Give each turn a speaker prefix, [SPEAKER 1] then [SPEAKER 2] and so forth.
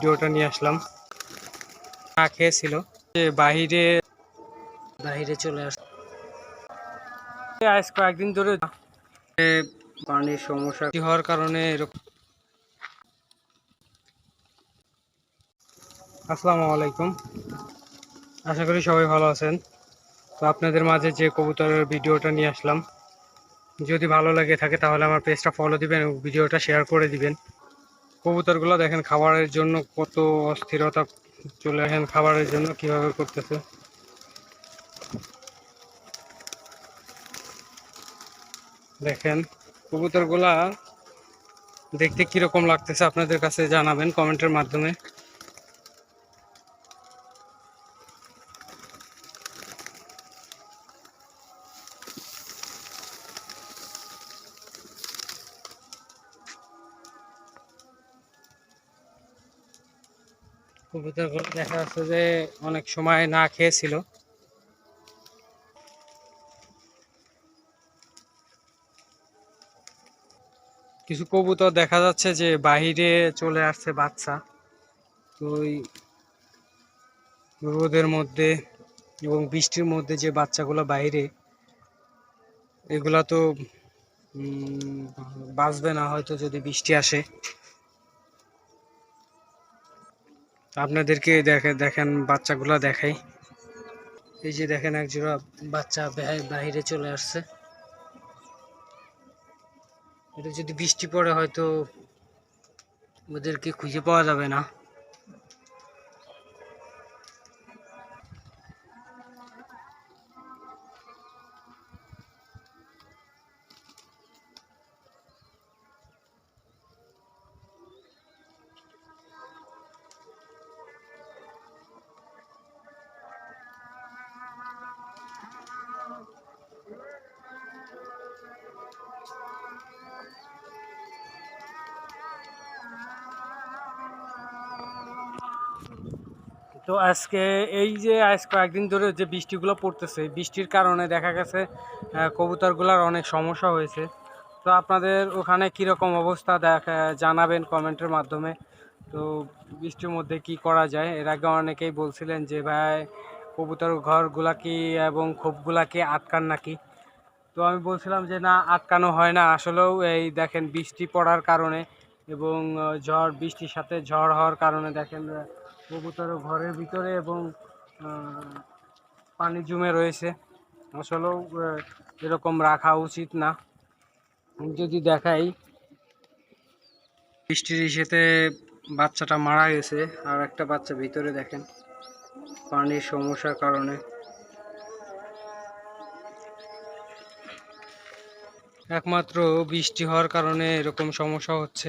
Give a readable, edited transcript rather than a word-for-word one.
[SPEAKER 1] ভিডিওটা নিয়ে আসলাম। না খেয়েছিল যে বাইরে বাইরে চলে আসছে আজ কয়েকদিন ধরে পানির সমস্যা হওয়ার কারণে এরকম। আসসালামু আলাইকুম, আশা করি সবাই ভালো আছেন। তো আপনাদের মাঝে যে কবুতরের ভিডিওটা নিয়ে আসলাম, যদি ভালো লাগে থাকে তাহলে আমার পেজটা ফলো দিবেন এবং ভিডিওটা শেয়ার করে দিবেন। কবুতরগুলো দেখেন খাবারের জন্য কত অস্থিরতা, চলে আসেন খাবারের জন্য কিভাবে করতেছে। দেখেন কবুতরগুলা দেখতে কিরকম লাগতেছে আপনাদের কাছে জানাবেন কমেন্টের মাধ্যমে। কবুতরগুলো দেখা যাচ্ছে যে অনেক সময় না খেয়েছিল। কিছু কবুতর দেখা যাচ্ছে যে বাহিরে চলে আসছে বাচ্চা। তো ওই রোদের মধ্যে এবং বৃষ্টির মধ্যে যে বাচ্চাগুলো বাইরে, এগুলা তো বাঁচবে না হয়তো যদি বৃষ্টি আসে। আপনাদেরকে দেখেন বাচ্চাগুলা দেখাই। এই যে দেখেন একজোড়া বাচ্চা বাহিরে চলে আসছে। এটা যদি বৃষ্টি পড়ে হয়তো ওদেরকে খুঁজে পাওয়া যাবে না। তো আজকে এই যে আজ কয়েকদিন ধরে যে বৃষ্টিগুলো পড়তেছে, বৃষ্টির কারণে দেখা গেছে কবুতরগুলোর অনেক সমস্যা হয়েছে। তো আপনাদের ওখানে কীরকম অবস্থা জানাবেন কমেন্টের মাধ্যমে। তো বৃষ্টির মধ্যে কি করা যায়, এর আগে অনেকেই বলছিলেন যে ভাই কবুতর ঘরগুলা কি এবং খোপগুলা কি আটকান নাকি। তো আমি বলছিলাম যে না, আটকানো হয় না। আসলেও এই দেখেন বৃষ্টি পড়ার কারণে এবং বৃষ্টির সাথে ঝড় হওয়ার কারণে দেখেন কবুতর ঘরের ভিতরে এবং পানি জমে রয়েছে। আসলেও এরকম রাখা উচিত না। আমি যদি দেখাই, বৃষ্টির ইসেতে বাচ্চাটা মারা গেছে, আর একটা বাচ্চা ভিতরে দেখেন পানির সমস্যার কারণে। একমাত্র বৃষ্টি হওয়ার কারণে এরকম সমস্যা হচ্ছে।